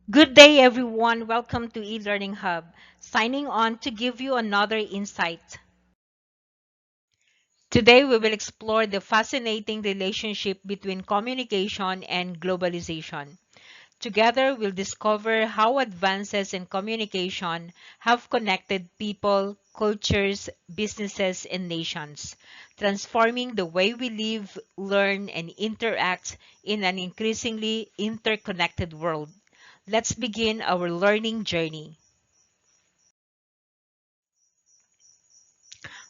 Good day, everyone. Welcome to eLearning Hub. Signing on to give you another insight. Today, we will explore the fascinating relationship between communication and globalization. Together, we'll discover how advances in communication have connected people, cultures, businesses, and nations, transforming the way we live, learn, and interact in an increasingly interconnected world. Let's begin our learning journey.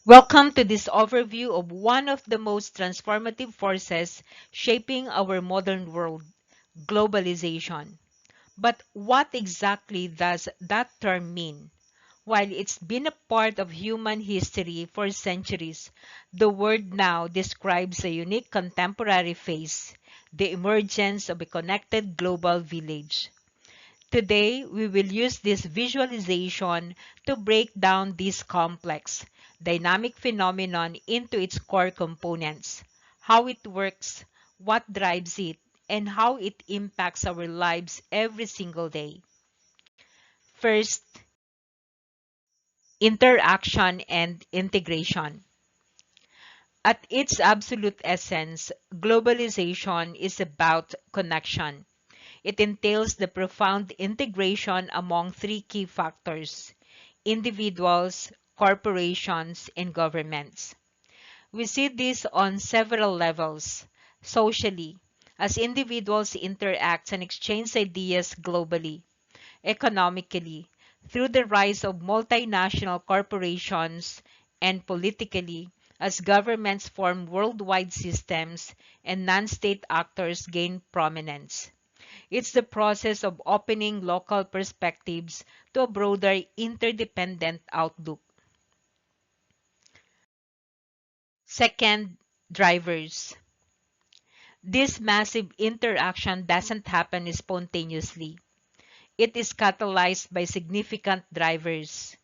Welcome to this overview of one of the most transformative forces shaping our modern world, globalization. But what exactly does that term mean? While it's been a part of human history for centuries, the word now describes a unique contemporary phase, the emergence of a connected global village. Today, we will use this visualization to break down this complex, dynamic phenomenon into its core components, how it works, what drives it, and how it impacts our lives every single day. First, interaction and integration. At its absolute essence, globalization is about connection. It entails the profound integration among three key factors: individuals, corporations, and governments. We see this on several levels. Socially, as individuals interact and exchange ideas globally; economically, through the rise of multinational corporations; and politically, as governments form worldwide systems and non-state actors gain prominence. It's the process of opening local perspectives to a broader interdependent outlook. Second, drivers. This massive interaction doesn't happen spontaneously. It is catalyzed by significant drivers.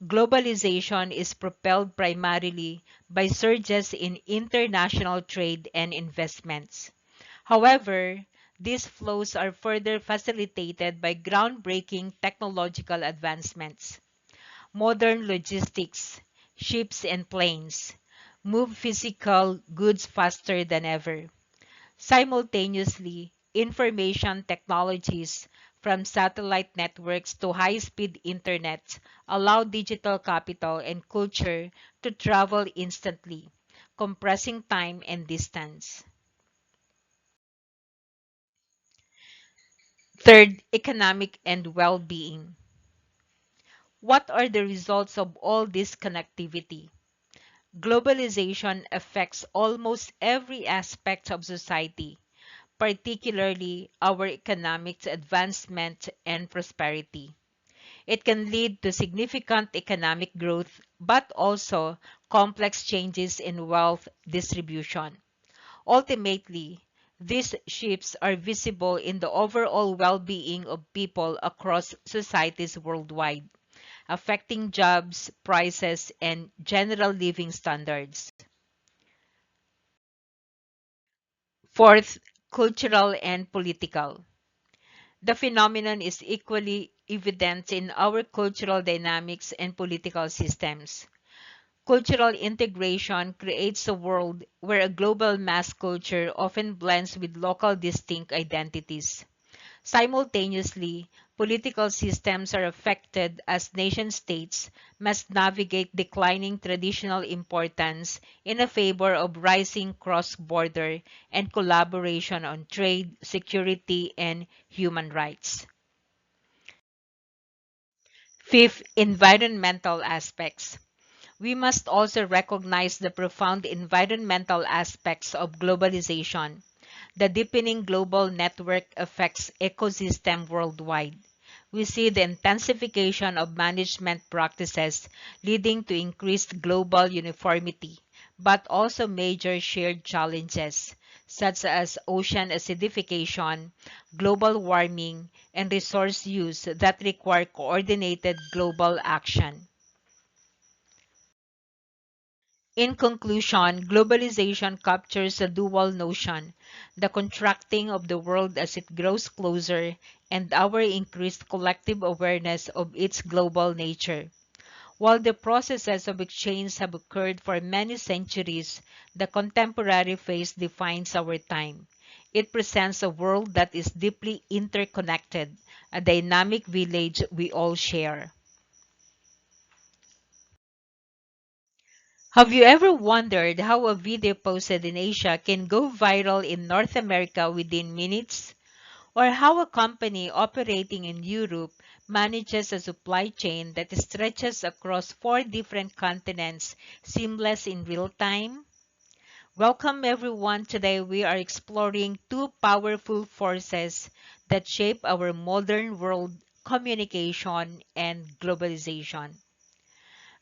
Globalization is propelled primarily by surges in international trade and investments. However, these flows are further facilitated by groundbreaking technological advancements. Modern logistics, ships and planes, move physical goods faster than ever. Simultaneously, information technologies, from satellite networks to high-speed internet, allow digital capital and culture to travel instantly, compressing time and distance. Third, economic and well-being. What are the results of all this connectivity? Globalization affects almost every aspect of society, particularly our economic advancement and prosperity. It can lead to significant economic growth, but also complex changes in wealth distribution. Ultimately, these shifts are visible in the overall well-being of people across societies worldwide, affecting jobs, prices, and general living standards. Fourth, cultural and political. The phenomenon is equally evident in our cultural dynamics and political systems. Cultural integration creates a world where a global mass culture often blends with local distinct identities. Simultaneously, political systems are affected as nation-states must navigate declining traditional importance in a favor of rising cross-border and collaboration on trade, security, and human rights. Fifth, environmental aspects. We must also recognize the profound environmental aspects of globalization. The deepening global network affects ecosystem worldwide. We see the intensification of management practices leading to increased global uniformity, but also major shared challenges such as ocean acidification, global warming, and resource use that require coordinated global action. In conclusion, globalization captures a dual notion: the contracting of the world as it grows closer, and our increased collective awareness of its global nature. While the processes of exchange have occurred for many centuries, the contemporary phase defines our time. It presents a world that is deeply interconnected, a dynamic village we all share. Have you ever wondered how a video posted in Asia can go viral in North America within minutes? Or how a company operating in Europe manages a supply chain that stretches across four different continents seamless in real time? Welcome everyone. Today we are exploring two powerful forces that shape our modern world: communication and globalization.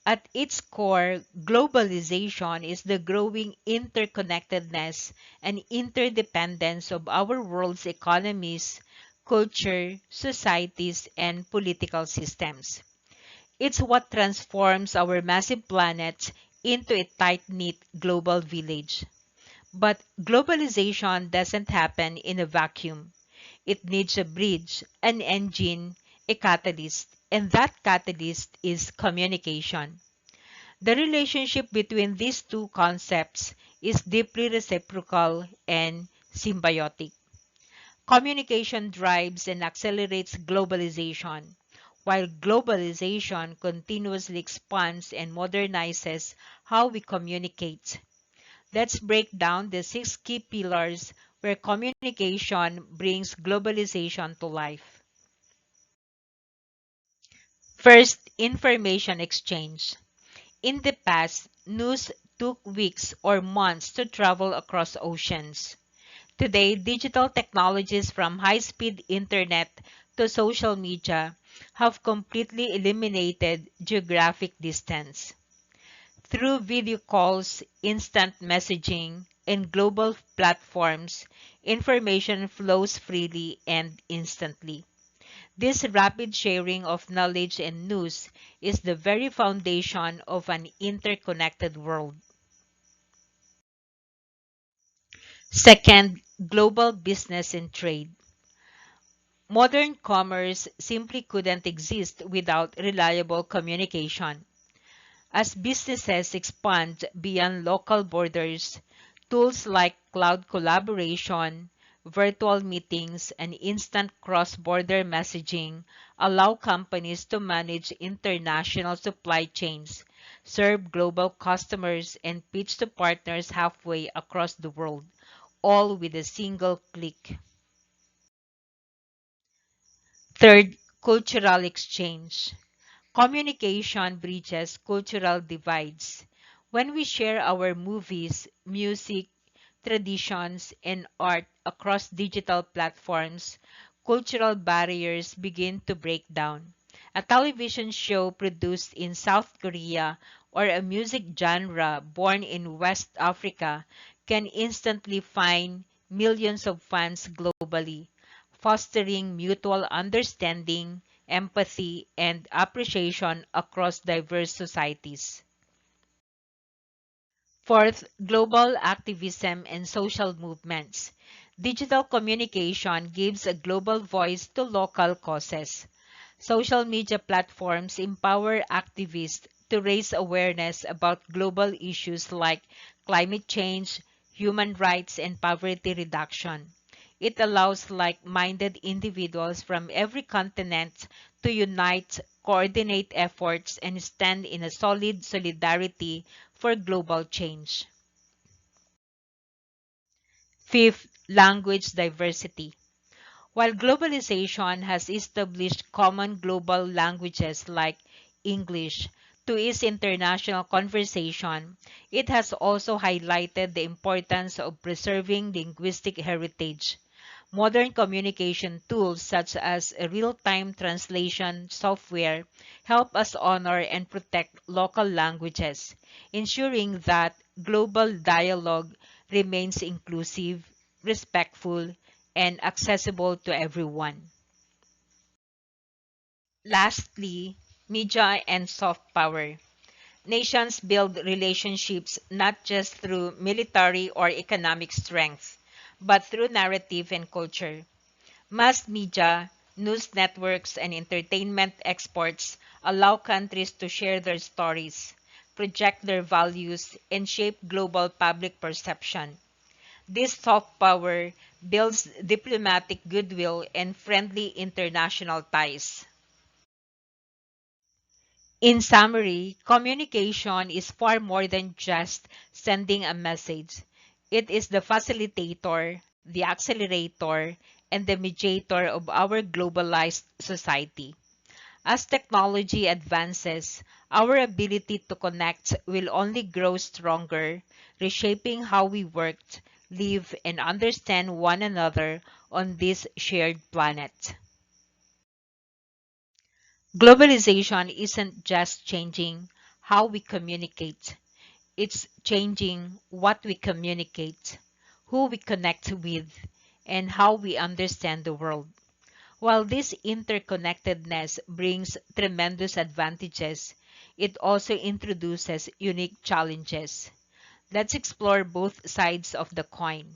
At its core, globalization is the growing interconnectedness and interdependence of our world's economies, culture, societies, and political systems. It's what transforms our massive planet into a tight-knit global village. But globalization doesn't happen in a vacuum. It needs a bridge, an engine, a catalyst, and that catalyst is communication. The relationship between these two concepts is deeply reciprocal and symbiotic. Communication drives and accelerates globalization, while globalization continuously expands and modernizes how we communicate. Let's break down the six key pillars where communication brings globalization to life. First, information exchange. In the past, news took weeks or months to travel across oceans. Today, digital technologies from high-speed internet to social media have completely eliminated geographic distance. Through video calls, instant messaging, and global platforms, information flows freely and instantly. This rapid sharing of knowledge and news is the very foundation of an interconnected world. Second, global business and trade. Modern commerce simply couldn't exist without reliable communication. As businesses expand beyond local borders, tools like cloud collaboration, virtual meetings, and instant cross-border messaging allow companies to manage international supply chains, serve global customers, and pitch to partners halfway across the world, all with a single click. Third, cultural exchange. Communication bridges cultural divides. When we share our movies, music, traditions, and art across digital platforms, cultural barriers begin to break down. A television show produced in South Korea or a music genre born in West Africa can instantly find millions of fans globally, fostering mutual understanding, empathy, and appreciation across diverse societies. Fourth, global activism and social movements. Digital communication gives a global voice to local causes. Social media platforms empower activists to raise awareness about global issues like climate change, human rights, and poverty reduction. It allows like-minded individuals from every continent to unite, coordinate efforts, and stand in a solid solidarity for global change. Fifth, language diversity. While globalization has established common global languages like English to ease international conversation, it has also highlighted the importance of preserving linguistic heritage. Modern communication tools such as real-time translation software help us honor and protect local languages, ensuring that global dialogue remains inclusive, respectful, and accessible to everyone. Lastly, media and soft power. Nations build relationships not just through military or economic strength, but through narrative and culture. Mass media, news networks, and entertainment exports allow countries to share their stories, project their values, and shape global public perception. This soft power builds diplomatic goodwill and friendly international ties. In summary, communication is far more than just sending a message. It is the facilitator, the accelerator, and the mediator of our globalized society. As technology advances, our ability to connect will only grow stronger, reshaping how we work, live, and understand one another on this shared planet. Globalization isn't just changing how we communicate, it's changing what we communicate, who we connect with, and how we understand the world. While this interconnectedness brings tremendous advantages, it also introduces unique challenges. Let's explore both sides of the coin: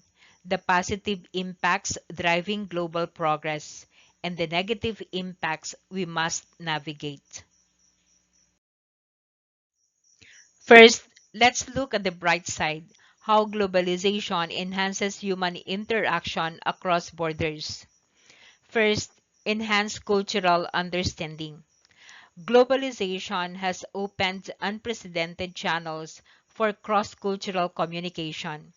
the positive impacts driving global progress and the negative impacts we must navigate. First, let's look at the bright side: how globalization enhances human interaction across borders. First, enhanced cultural understanding. Globalization has opened unprecedented channels for cross-cultural communication.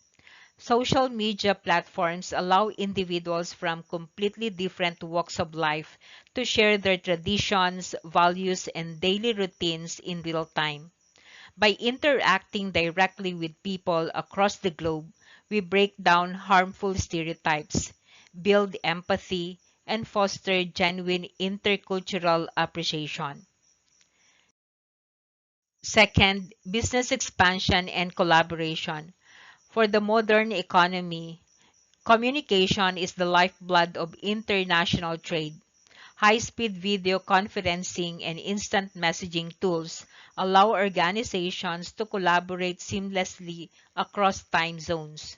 Social media platforms allow individuals from completely different walks of life to share their traditions, values, and daily routines in real time. By interacting directly with people across the globe, we break down harmful stereotypes, build empathy, and foster genuine intercultural appreciation. Second, business expansion and collaboration. For the modern economy, communication is the lifeblood of international trade. High-speed video conferencing and instant messaging tools allow organizations to collaborate seamlessly across time zones.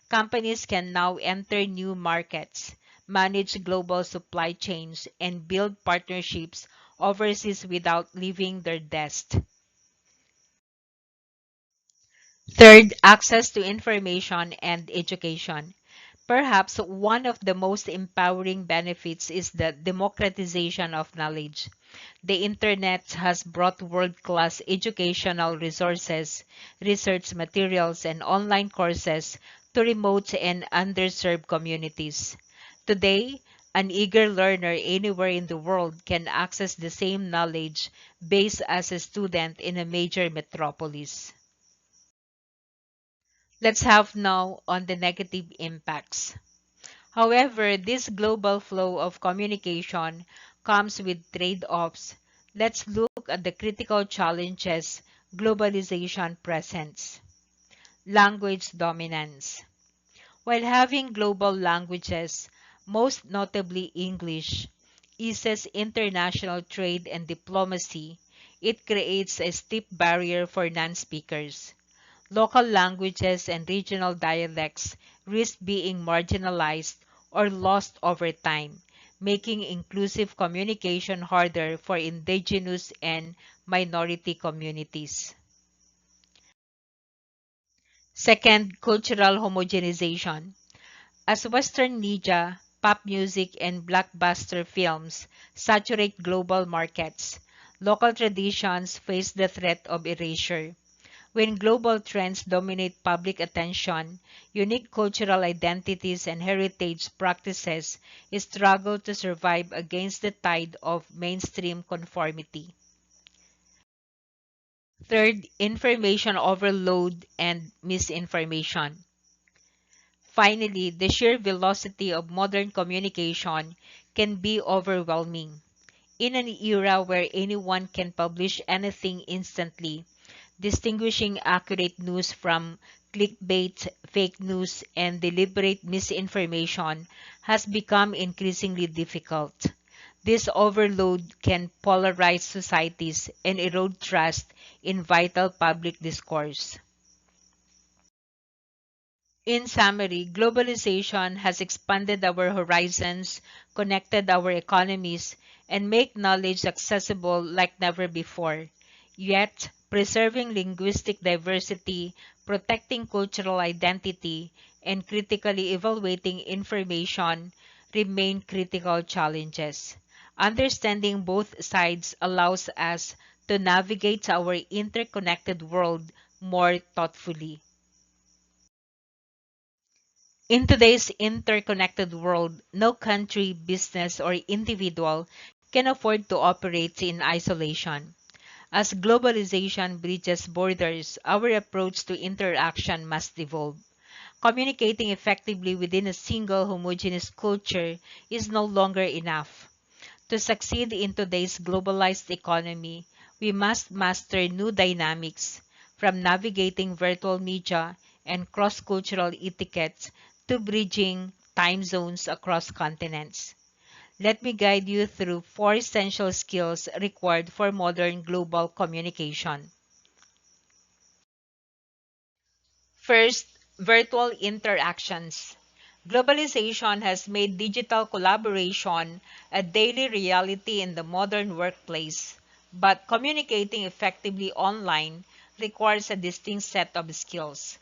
Companies can now enter new markets, manage global supply chains, and build partnerships overseas without leaving their desk. Third, access to information and education. Perhaps one of the most empowering benefits is the democratization of knowledge. The internet has brought world-class educational resources, research materials, and online courses to remote and underserved communities. Today, an eager learner anywhere in the world can access the same knowledge base as a student in a major metropolis. Let's have now on the negative impacts. However, this global flow of communication comes with trade-offs. Let's look at the critical challenges globalization presents. Language dominance. While having global languages, most notably English, eases international trade and diplomacy, it creates a steep barrier for non-speakers. Local languages and regional dialects risk being marginalized or lost over time, making inclusive communication harder for indigenous and minority communities. Second, cultural homogenization. As Western media, pop music, and blockbuster films saturate global markets, local traditions face the threat of erasure. When global trends dominate public attention, unique cultural identities and heritage practices struggle to survive against the tide of mainstream conformity. Third, information overload and misinformation. Finally, the sheer velocity of modern communication can be overwhelming. In an era where anyone can publish anything instantly, distinguishing accurate news from clickbait, fake news, and deliberate misinformation has become increasingly difficult. This overload can polarize societies and erode trust in vital public discourse. In summary, globalization has expanded our horizons, connected our economies, and made knowledge accessible like never before. Yet, preserving linguistic diversity, protecting cultural identity, and critically evaluating information remain critical challenges. Understanding both sides allows us to navigate our interconnected world more thoughtfully. In today's interconnected world, no country, business, or individual can afford to operate in isolation. As globalization bridges borders, our approach to interaction must evolve. Communicating effectively within a single homogeneous culture is no longer enough. To succeed in today's globalized economy, we must master new dynamics, from navigating virtual media and cross-cultural etiquette to bridging time zones across continents. Let me guide you through four essential skills required for modern global communication. First, virtual interactions. Globalization has made digital collaboration a daily reality in the modern workplace, but communicating effectively online requires a distinct set of skills.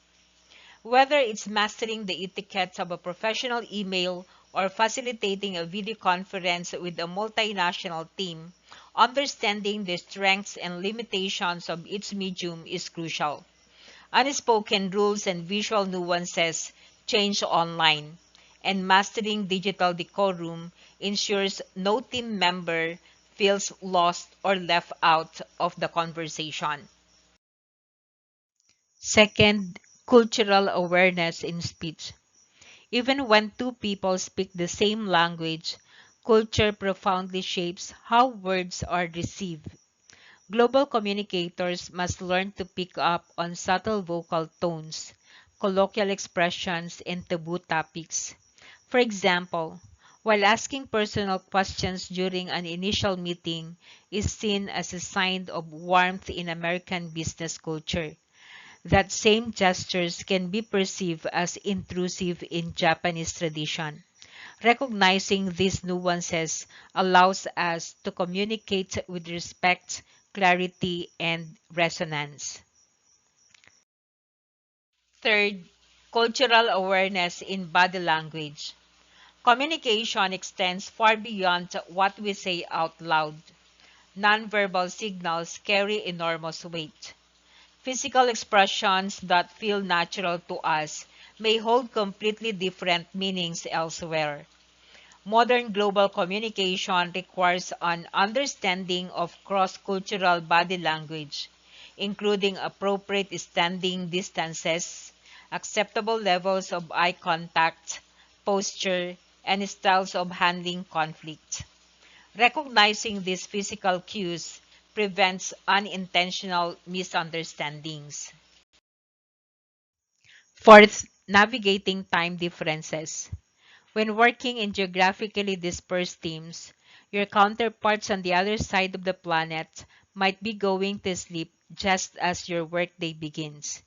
Whether it's mastering the etiquette of a professional email or facilitating a video conference with a multinational team, understanding the strengths and limitations of each medium is crucial. Unspoken rules and visual nuances change online, and mastering digital decorum ensures no team member feels lost or left out of the conversation. Second, cultural awareness in speech. Even when two people speak the same language, culture profoundly shapes how words are received. Global communicators must learn to pick up on subtle vocal tones, colloquial expressions, and taboo topics. For example, while asking personal questions during an initial meeting is seen as a sign of warmth in American business culture, that same gestures can be perceived as intrusive in Japanese tradition. Recognizing these nuances allows us to communicate with respect, clarity, and resonance. Third, cultural awareness in body language. Communication extends far beyond what we say out loud. Nonverbal signals carry enormous weight. Physical expressions that feel natural to us may hold completely different meanings elsewhere. Modern global communication requires an understanding of cross-cultural body language, including appropriate standing distances, acceptable levels of eye contact, posture, and styles of handling conflict. Recognizing these physical cues prevents unintentional misunderstandings. Fourth, navigating time differences. When working in geographically dispersed teams, your counterparts on the other side of the planet might be going to sleep just as your workday begins.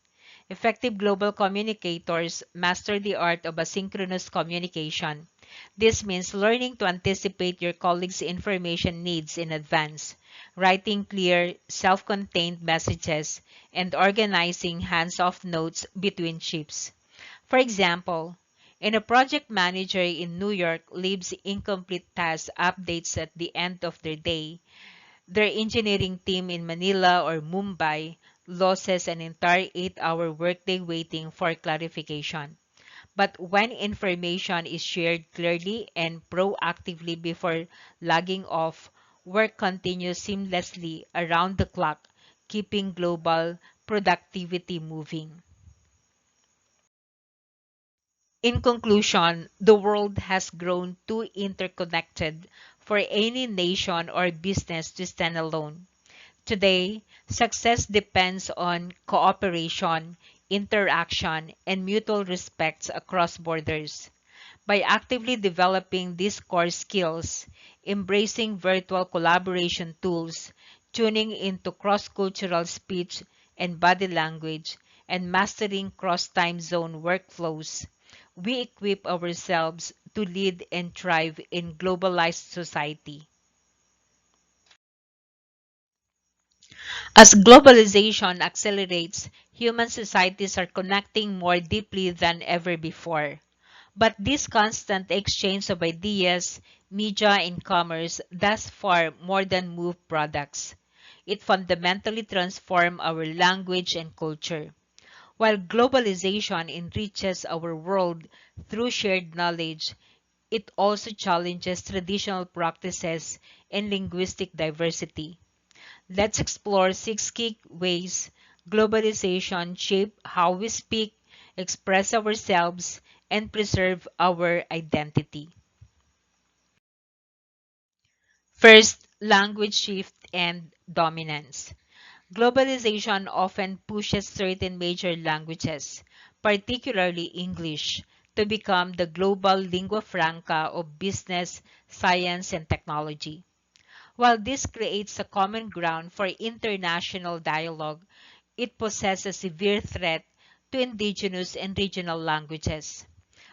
Effective global communicators master the art of asynchronous communication. This means learning to anticipate your colleagues' information needs in advance, writing clear, self-contained messages, and organizing hands-off notes between shifts. For example, when a project manager in New York leaves incomplete task updates at the end of their day, their engineering team in Manila or Mumbai loses an entire 8-hour workday waiting for clarification. But when information is shared clearly and proactively before logging off, work continues seamlessly around the clock, keeping global productivity moving. In conclusion, the world has grown too interconnected for any nation or business to stand alone. Today, success depends on cooperation, interaction, and mutual respect across borders. By actively developing these core skills, embracing virtual collaboration tools, tuning into cross-cultural speech and body language, and mastering cross-time zone workflows, we equip ourselves to lead and thrive in globalized society. As globalization accelerates, human societies are connecting more deeply than ever before. But this constant exchange of ideas, media, and commerce does far more than move products. It fundamentally transforms our language and culture. While globalization enriches our world through shared knowledge, it also challenges traditional practices and linguistic diversity. Let's explore six key ways globalization shapes how we speak, express ourselves, and preserve our identity. First, language shift and dominance. Globalization often pushes certain major languages, particularly English, to become the global lingua franca of business, science, and technology. While this creates a common ground for international dialogue, it poses a severe threat to indigenous and regional languages.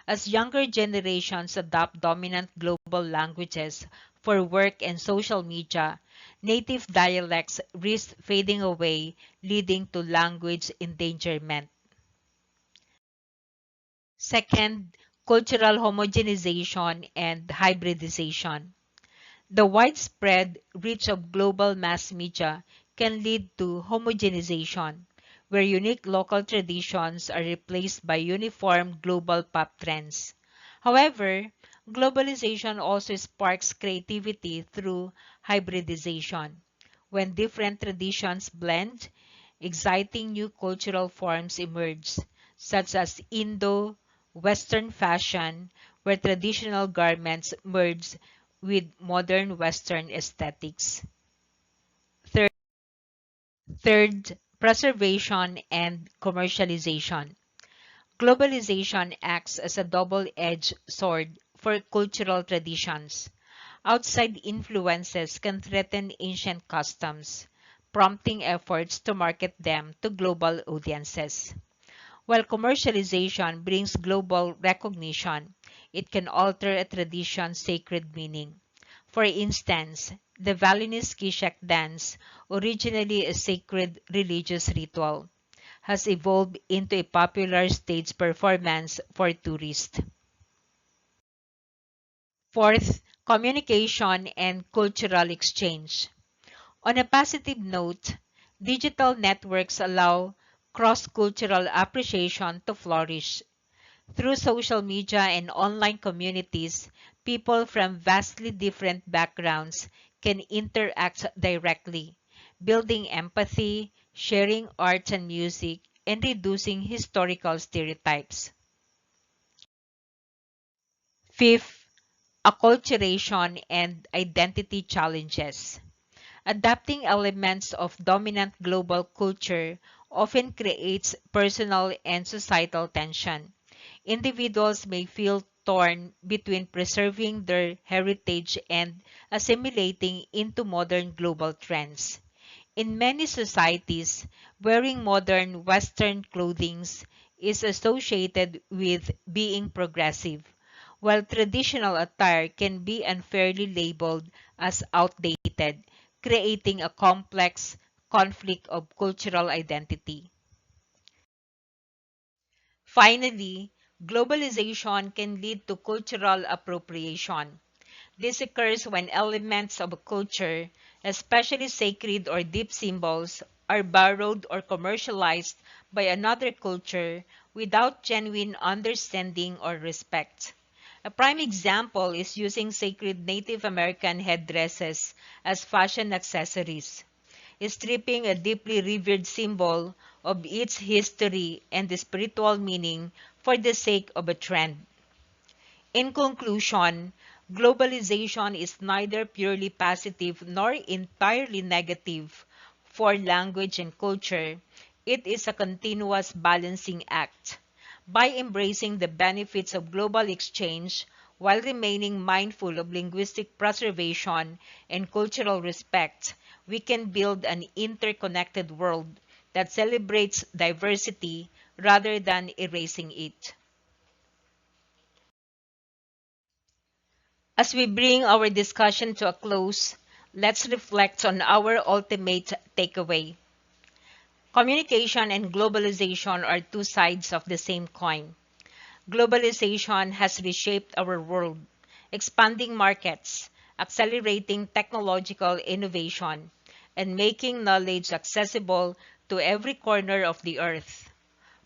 As younger generations adopt dominant global languages for work and social media, native dialects risk fading away, leading to language endangerment. Second, cultural homogenization and hybridization. The widespread reach of global mass media can lead to homogenization, where unique local traditions are replaced by uniform global pop trends. However, globalization also sparks creativity through hybridization. When different traditions blend, exciting new cultural forms emerge, such as Indo-Western fashion, where traditional garments merge with modern Western aesthetics. Third, Preservation and commercialization. Globalization acts as a double-edged sword for cultural traditions. Outside influences can threaten ancient customs, prompting efforts to market them to global audiences. While commercialization brings global recognition, it can alter a tradition's sacred meaning. For instance, the Balinese Kishak dance, originally a sacred religious ritual, has evolved into a popular stage performance for tourists. Fourth, communication and cultural exchange. On a positive note, digital networks allow cross-cultural appreciation to flourish. Through social media and online communities, people from vastly different backgrounds can interact directly, building empathy, sharing arts and music, and reducing historical stereotypes. Fifth, acculturation and identity challenges. Adapting elements of dominant global culture often creates personal and societal tension. Individuals may feel torn between preserving their heritage and assimilating into modern global trends. In many societies, wearing modern Western clothing is associated with being progressive, while traditional attire can be unfairly labeled as outdated, creating a complex conflict of cultural identity. Finally, globalization can lead to cultural appropriation. This occurs when elements of a culture, especially sacred or deep symbols, are borrowed or commercialized by another culture without genuine understanding or respect. A prime example is using sacred Native American headdresses as fashion accessories, stripping a deeply revered symbol of its history and the spiritual meaning for the sake of a trend. In conclusion, globalization is neither purely positive nor entirely negative for language and culture. It is a continuous balancing act. By embracing the benefits of global exchange while remaining mindful of linguistic preservation and cultural respect, we can build an interconnected world that celebrates diversity rather than erasing it. As we bring our discussion to a close, let's reflect on our ultimate takeaway. Communication and globalization are two sides of the same coin. Globalization has reshaped our world, expanding markets, accelerating technological innovation, and making knowledge accessible to every corner of the earth.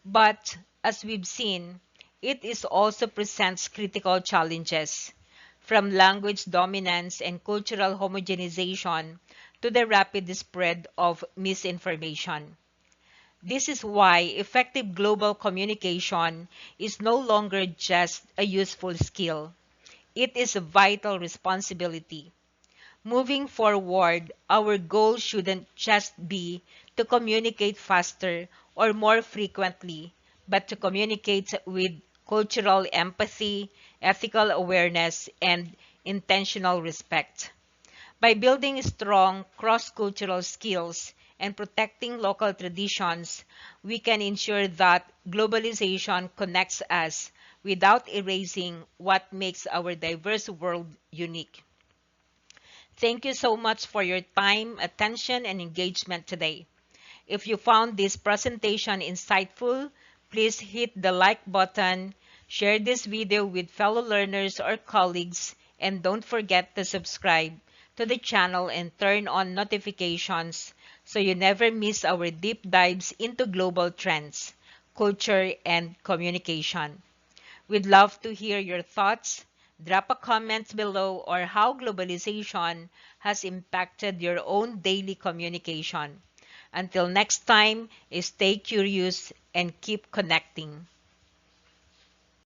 But, as we've seen, it is also presents critical challenges, from language dominance and cultural homogenization to the rapid spread of misinformation. This is why effective global communication is no longer just a useful skill. It is a vital responsibility. Moving forward, our goal shouldn't just be to communicate faster or more frequently, but to communicate with cultural empathy, ethical awareness, and intentional respect. By building strong cross-cultural skills and protecting local traditions, we can ensure that globalization connects us without erasing what makes our diverse world unique. Thank you so much for your time, attention, and engagement today. If you found this presentation insightful, please hit the like button, share this video with fellow learners or colleagues, and don't forget to subscribe to the channel and turn on notifications so you never miss our deep dives into global trends, culture, and communication. We'd love to hear your thoughts. Drop a comment below or how globalization has impacted your own daily communication. Until next time, stay curious and keep connecting.